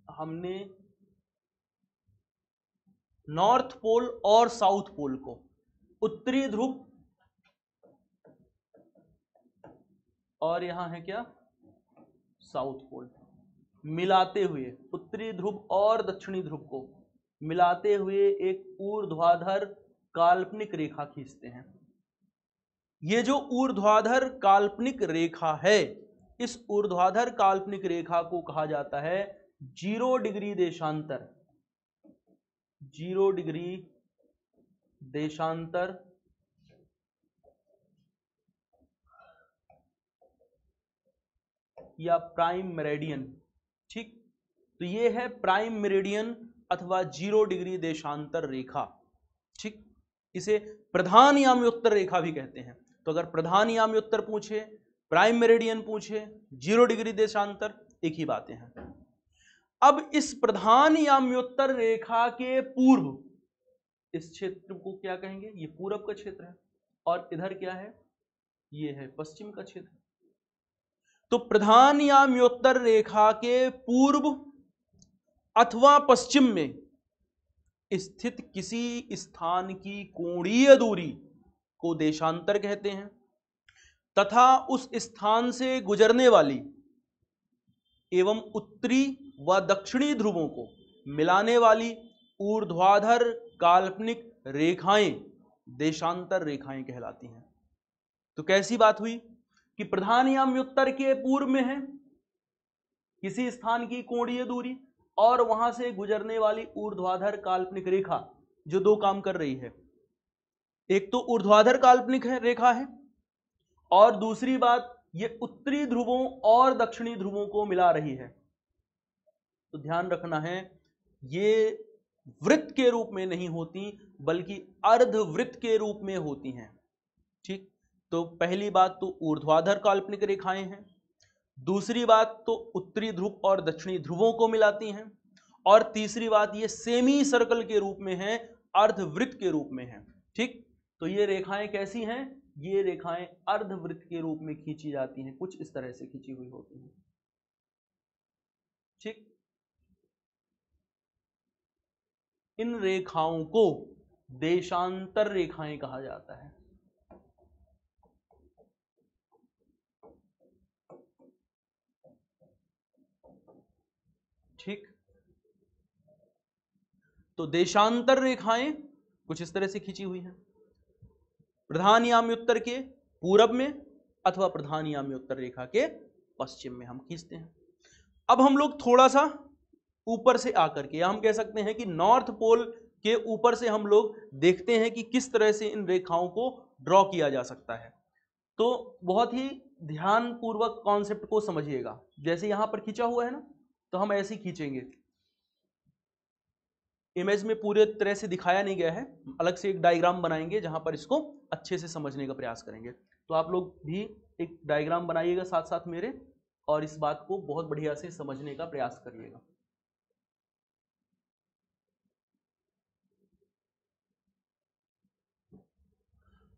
हमने नॉर्थ पोल और साउथ पोल को, उत्तरी ध्रुव और यहां है क्या साउथ पोल, मिलाते हुए, उत्तरी ध्रुव और दक्षिणी ध्रुव को मिलाते हुए एक ऊर्ध्वाधर काल्पनिक रेखा खींचते हैं। ये जो ऊर्ध्वाधर काल्पनिक रेखा है, इस ऊर्ध्वाधर काल्पनिक रेखा को कहा जाता है 0 डिग्री देशांतर, 0 डिग्री देशांतर या प्राइम मेरिडियन। ठीक, तो ये है प्राइम मेरिडियन अथवा 0 डिग्री देशांतर रेखा। ठीक, इसे प्रधान याम्योत्तर रेखा भी कहते हैं। तो अगर प्रधान याम्योत्तर पूछे, प्राइम मेरिडियन पूछे, 0 डिग्री देशांतर, एक ही बातें हैं। अब इस प्रधान याम्योत्तर रेखा के पूर्व इस क्षेत्र को क्या कहेंगे, ये पूरब का क्षेत्र है, और इधर क्या है, ये है पश्चिम का क्षेत्र। तो प्रधान याम्योत्तर रेखा के पूर्व अथवा पश्चिम में स्थित किसी स्थान की कोणीय दूरी को देशांतर कहते हैं, तथा उस स्थान से गुजरने वाली एवं उत्तरी व दक्षिणी ध्रुवों को मिलाने वाली ऊर्ध्वाधर काल्पनिक रेखाएं देशांतर रेखाएं कहलाती हैं। तो कैसी बात हुई कि प्रधान याम्योत्तर के पूर्व में है किसी स्थान की कोणीय दूरी, और वहां से गुजरने वाली ऊर्ध्वाधर काल्पनिक रेखा जो दो काम कर रही है, एक तो ऊर्ध्वाधर काल्पनिक रेखा है, और दूसरी बात ये उत्तरी ध्रुवों और दक्षिणी ध्रुवों को मिला रही है। तो ध्यान रखना है, ये वृत्त के रूप में नहीं होती बल्कि अर्धवृत्त के रूप में होती हैं। ठीक, तो पहली बात तो ऊर्ध्वाधर काल्पनिक रेखाएं हैं, दूसरी बात तो उत्तरी ध्रुव और दक्षिणी ध्रुवों को मिलाती हैं, और तीसरी बात ये सेमी सर्कल के रूप में है, अर्धवृत्त के रूप में है। ठीक, तो ये रेखाएं कैसी हैं, ये रेखाएं अर्धवृत्त के रूप में खींची जाती हैं, कुछ इस तरह से खींची हुई होती हैं। ठीक, इन रेखाओं को देशांतर रेखाएं कहा जाता है। ठीक। तो देशांतर रेखाएं कुछ इस तरह से खींची हुई हैं, प्रधान याम्योत्तर के पूरब में अथवा प्रधान याम्योत्तर रेखा के पश्चिम में हम खींचते हैं। अब हम लोग थोड़ा सा ऊपर से आकर के, या हम कह सकते हैं कि नॉर्थ पोल के ऊपर से हम लोग देखते हैं कि किस तरह से इन रेखाओं को ड्रॉ किया जा सकता है। तो बहुत ही ध्यानपूर्वक कॉन्सेप्ट को समझिएगा। जैसे यहां पर खींचा हुआ है ना, तो हम ऐसे ही खींचेंगे। इमेज में पूरे तरह से दिखाया नहीं गया है, अलग से एक डायग्राम बनाएंगे जहां पर इसको अच्छे से समझने का प्रयास करेंगे। तो आप लोग भी एक डायग्राम बनाइएगा साथ साथ मेरे, और इस बात को बहुत बढ़िया से समझने का प्रयास करिएगा।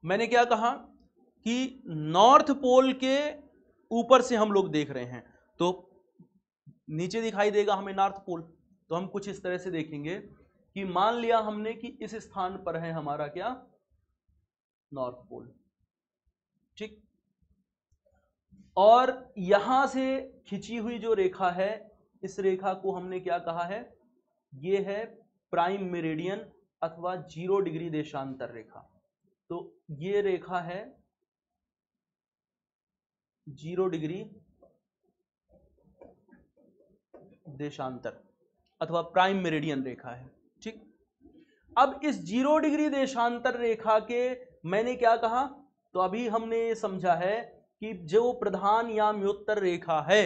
मैंने क्या कहा कि नॉर्थ पोल के ऊपर से हम लोग देख रहे हैं, तो नीचे दिखाई देगा हमें नॉर्थ पोल। तो हम कुछ इस तरह से देखेंगे कि मान लिया हमने कि इस स्थान पर है हमारा क्या, नॉर्थ पोल, ठीक। और यहां से खिंची हुई जो रेखा है, इस रेखा को हमने क्या कहा है, ये है प्राइम मेरिडियन अथवा 0 डिग्री देशांतर रेखा। तो ये रेखा है 0 डिग्री देशांतर अथवा प्राइम मेरिडियन रेखा है, ठीक। अब इस 0 डिग्री देशांतर रेखा के मैंने क्या कहा, तो अभी हमने ये समझा है कि जो प्रधान याम्योत्तर रेखा है,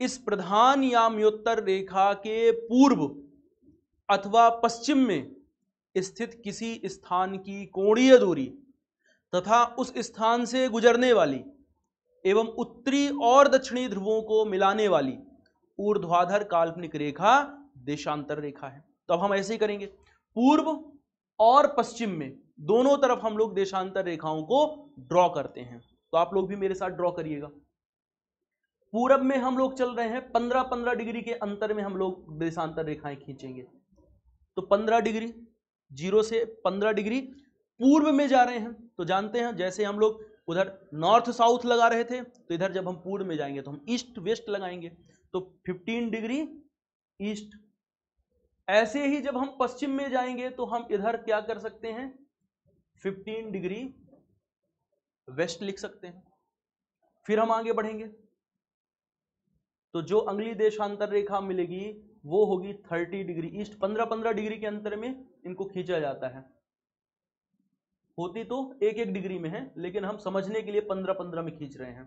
इस प्रधान याम्योत्तर रेखा के पूर्व अथवा पश्चिम में स्थित किसी स्थान की कोणीय दूरी तथा उस स्थान से गुजरने वाली एवं उत्तरी और दक्षिणी ध्रुवों को मिलाने वाली ऊर्ध्वाधर काल्पनिक रेखा देशांतर रेखा है। तो अब हम ऐसे ही करेंगे, पूर्व और पश्चिम में दोनों तरफ हम लोग देशांतर रेखाओं को ड्रॉ करते हैं। तो आप लोग भी मेरे साथ ड्रॉ करिएगा। पूरब में हम लोग चल रहे हैं 15-15 डिग्री के अंतर में हम लोग देशांतर रेखाएं खींचेंगे। तो 15 डिग्री, 0 से 15 डिग्री पूर्व में जा रहे हैं। तो जानते हैं जैसे हम लोग उधर नॉर्थ साउथ लगा रहे थे, तो इधर जब हम पूर्व में जाएंगे तो हम ईस्ट वेस्ट लगाएंगे। तो 15 डिग्री ईस्ट। ऐसे ही जब हम पश्चिम में जाएंगे तो हम इधर क्या कर सकते हैं, 15 डिग्री वेस्ट लिख सकते हैं। फिर हम आगे बढ़ेंगे तो जो अगली देशांतर रेखा मिलेगी वो होगी 30 डिग्री ईस्ट। 15-15 डिग्री के अंतर में इनको खींचा जाता है। होती तो 1-1 डिग्री में है, लेकिन हम समझने के लिए 15-15 में खींच रहे हैं।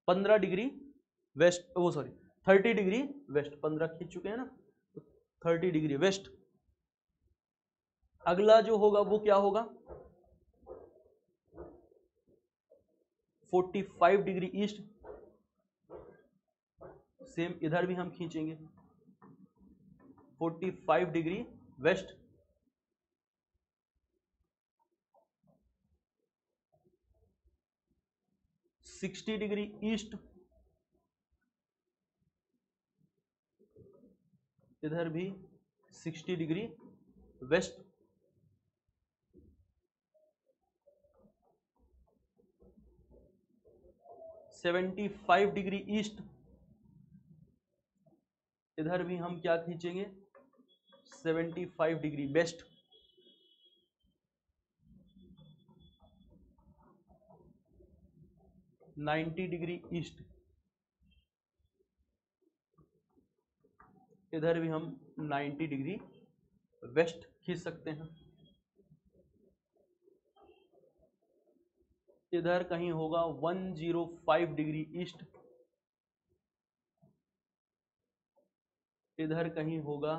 15 डिग्री वेस्ट, 30 डिग्री वेस्ट, 15 खींच चुके हैं ना, तो 30 डिग्री वेस्ट। अगला जो होगा वो क्या होगा, 45 डिग्री ईस्ट। सेम इधर भी हम खींचेंगे 45 degree west. Sixty degree east, इधर भी 60 डिग्री वेस्ट। 75 डिग्री ईस्ट, इधर भी हम क्या खींचेंगे, 75 डिग्री वेस्ट। 90 डिग्री ईस्ट, इधर भी हम 90 डिग्री वेस्ट खींच सकते हैं। इधर कहीं होगा 105 डिग्री ईस्ट, इधर कहीं होगा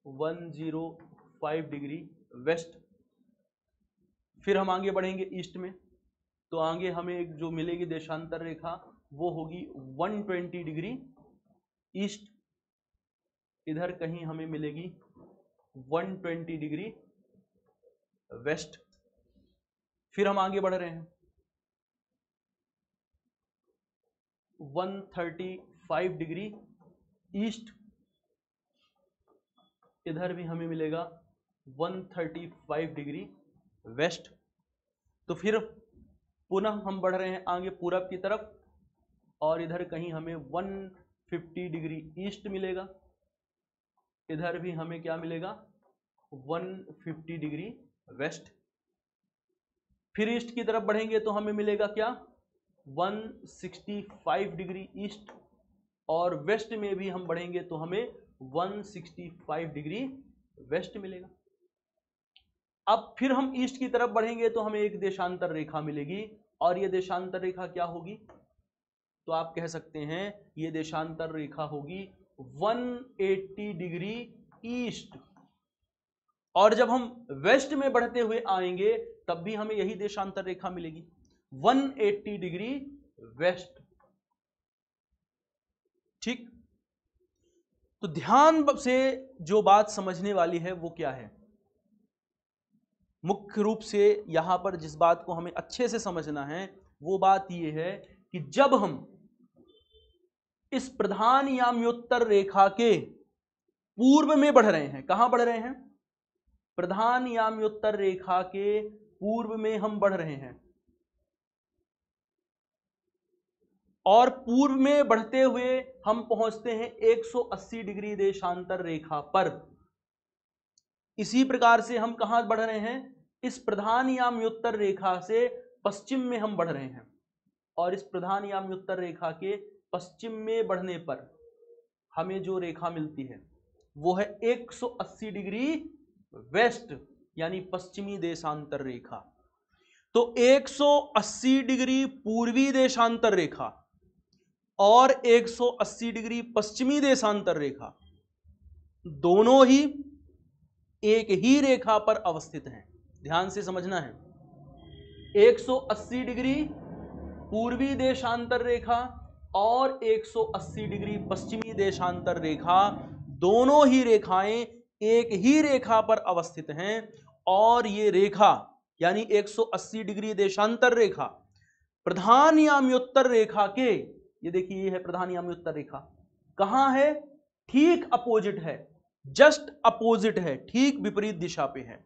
105 डिग्री वेस्ट। फिर हम आगे बढ़ेंगे ईस्ट में, तो आगे हमें एक जो मिलेगी देशांतर रेखा वो होगी 120 डिग्री ईस्ट। इधर कहीं हमें मिलेगी 120 डिग्री वेस्ट। फिर हम आगे बढ़ रहे हैं 135 डिग्री ईस्ट, इधर भी हमें मिलेगा 135 डिग्री वेस्ट। तो फिर पुनः हम बढ़ रहे हैं आगे पूरब की तरफ, और इधर कहीं हमें 150 डिग्री ईस्ट मिलेगा। इधर भी हमें क्या मिलेगा 150 डिग्री वेस्ट। फिर ईस्ट की तरफ बढ़ेंगे तो हमें मिलेगा क्या 165 डिग्री ईस्ट, और वेस्ट में भी हम बढ़ेंगे तो हमें 165 डिग्री वेस्ट मिलेगा। अब फिर हम ईस्ट की तरफ बढ़ेंगे तो हमें एक देशांतर रेखा मिलेगी, और ये देशांतर रेखा क्या होगी, तो आप कह सकते हैं ये देशांतर रेखा होगी 180 डिग्री ईस्ट। और जब हम वेस्ट में बढ़ते हुए आएंगे तब भी हमें यही देशांतर रेखा मिलेगी 180 डिग्री वेस्ट। ठीक, तो ध्यान से जो बात समझने वाली है वो क्या है, मुख्य रूप से यहां पर जिस बात को हमें अच्छे से समझना है वो बात यह है कि जब हम इस प्रधान याम्योत्तर रेखा के पूर्व में बढ़ रहे हैं, कहां बढ़ रहे हैं, प्रधान याम्योत्तर रेखा के पूर्व में हम बढ़ रहे हैं, और पूर्व में बढ़ते हुए हम पहुंचते हैं 180 डिग्री देशांतर रेखा पर। इसी प्रकार से हम कहां बढ़ रहे हैं, इस प्रधान याम्योत्तर रेखा से पश्चिम में हम बढ़ रहे हैं, और इस प्रधान याम्योत्तर रेखा के पश्चिम में बढ़ने पर हमें जो रेखा मिलती है वो है 180 डिग्री वेस्ट, यानी पश्चिमी देशांतर रेखा। तो 180 डिग्री पूर्वी देशांतर रेखा और 180 डिग्री पश्चिमी देशांतर रेखा दोनों ही एक ही रेखा पर अवस्थित हैं। ध्यान से समझना है, 180 डिग्री पूर्वी देशांतर रेखा और 180 डिग्री पश्चिमी देशांतर रेखा दोनों ही रेखाएं एक ही रेखा पर अवस्थित हैं, और ये रेखा यानी 180 डिग्री देशांतर रेखा प्रधान याम्योत्तर रेखा के, ये देखिए ये है प्रधान याम्योत्तर रेखा, कहां है, ठीक अपोजिट है, जस्ट अपोजिट है, ठीक विपरीत दिशा पे है।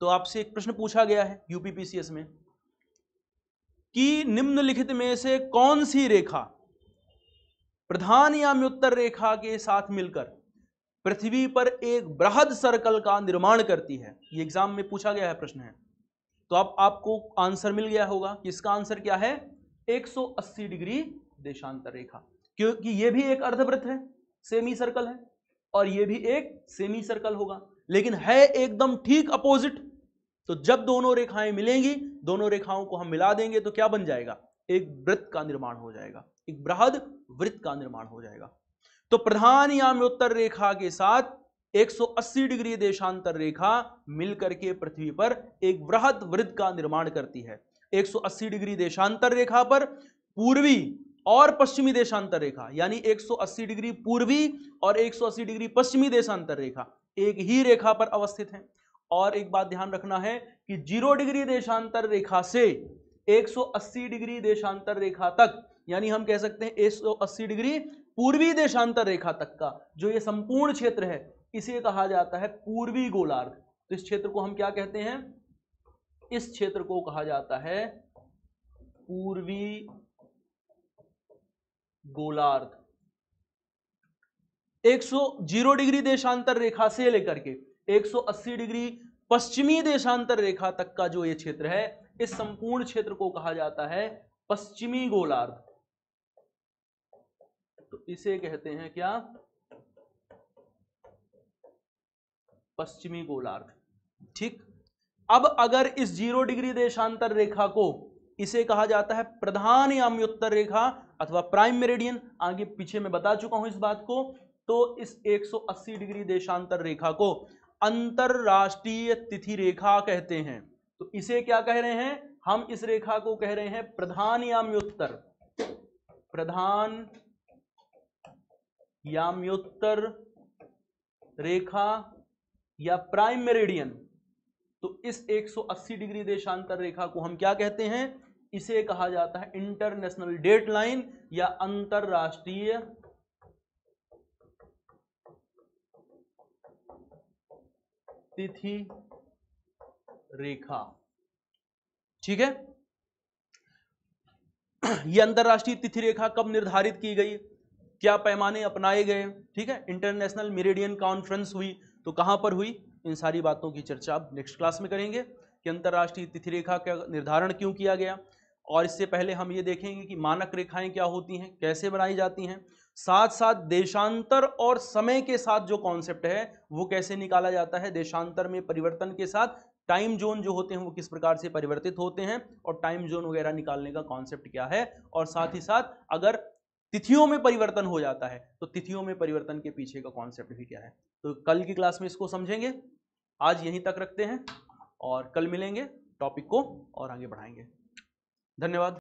तो आपसे एक प्रश्न पूछा गया है यूपीपीसीएस में कि निम्नलिखित में से कौन सी रेखा प्रधान याम्योत्तर रेखा के साथ मिलकर पृथ्वी पर एक बृहद सर्कल का निर्माण करती है। ये एग्जाम में पूछा गया है प्रश्न है, तो अब आपको आंसर मिल गया होगा कि इसका आंसर क्या है 180 डिग्री देशांतर रेखा, क्योंकि ये भी एक अर्धवृत्त है, सेमी सर्कल है, और ये भी एक सेमी सर्कल होगा, लेकिन है एकदम ठीक अपोजिट। तो जब दोनों रेखाएं मिलेंगी, दोनों रेखाओं को हम मिला देंगे तो क्या बन जाएगा, एक वृत्त का निर्माण हो जाएगा, एक बृहद वृत्त का निर्माण हो जाएगा। तो प्रधान याम्योत्तर रेखा के साथ 180 डिग्री देशांतर रेखा मिलकर के पृथ्वी पर एक बृहद वृत्त का निर्माण करती है। 180 डिग्री देशांतर रेखा पर पूर्वी और पश्चिमी देशांतर रेखा, यानी 180 डिग्री पूर्वी और 180 डिग्री पश्चिमी देशांतर रेखा एक ही रेखा पर अवस्थित हैं। और एक बात ध्यान रखना है कि 0 डिग्री देशांतर रेखा से 180 डिग्री देशांतर रेखा तक, यानी हम कह सकते हैं 180 डिग्री पूर्वी देशांतर रेखा तक का जो ये संपूर्ण क्षेत्र है, इसे कहा जाता है पूर्वी गोलार्ध। तो इस क्षेत्र को हम क्या कहते हैं, इस क्षेत्र को कहा जाता है पूर्वी गोलार्ध। 0 डिग्री देशांतर रेखा से लेकर के 180 डिग्री पश्चिमी देशांतर रेखा तक का जो ये क्षेत्र है, इस संपूर्ण क्षेत्र को कहा जाता है पश्चिमी गोलार्ध। तो इसे कहते हैं क्या, पश्चिमी गोलार्ध। ठीक, अब अगर इस 0 डिग्री देशांतर रेखा को, इसे कहा जाता है प्रधान याम्योत्तर रेखा अथवा प्राइम मेरिडियन, आगे पीछे मैं बता चुका हूं इस बात को। तो इस 180 डिग्री देशांतर रेखा को अंतरराष्ट्रीय तिथि रेखा कहते हैं। तो इसे क्या कह रहे हैं, हम इस रेखा को कह रहे हैं प्रधान याम्योत्तर, प्रधान याम्योत्तर रेखा या प्राइम मेरिडियन। तो इस 180 डिग्री देशांतर रेखा को हम क्या कहते हैं, इसे कहा जाता है इंटरनेशनल डेट लाइन या अंतरराष्ट्रीय तिथि रेखा। ठीक है, यह अंतरराष्ट्रीय तिथि रेखा कब निर्धारित की गई, क्या पैमाने अपनाए गए, ठीक है। इंटरनेशनल मेरिडियन कॉन्फ्रेंस हुई तो कहां पर हुई, इन सारी बातों की चर्चा आप नेक्स्ट क्लास में करेंगे कि अंतरराष्ट्रीय तिथि रेखा का निर्धारण क्यों किया गया। और इससे पहले हम ये देखेंगे कि मानक रेखाएं क्या होती हैं, कैसे बनाई जाती हैं, साथ साथ देशांतर और समय के साथ जो कॉन्सेप्ट है वो कैसे निकाला जाता है, देशांतर में परिवर्तन के साथ टाइम जोन जो होते हैं वो किस प्रकार से परिवर्तित होते हैं, और टाइम जोन वगैरह निकालने का कॉन्सेप्ट क्या है, और साथ ही साथ अगर तिथियों में परिवर्तन हो जाता है तो तिथियों में परिवर्तन के पीछे का कॉन्सेप्ट भी क्या है। तो कल की क्लास में इसको समझेंगे। आज यहीं तक रखते हैं और कल मिलेंगे, टॉपिक को और आगे बढ़ाएंगे। धन्यवाद।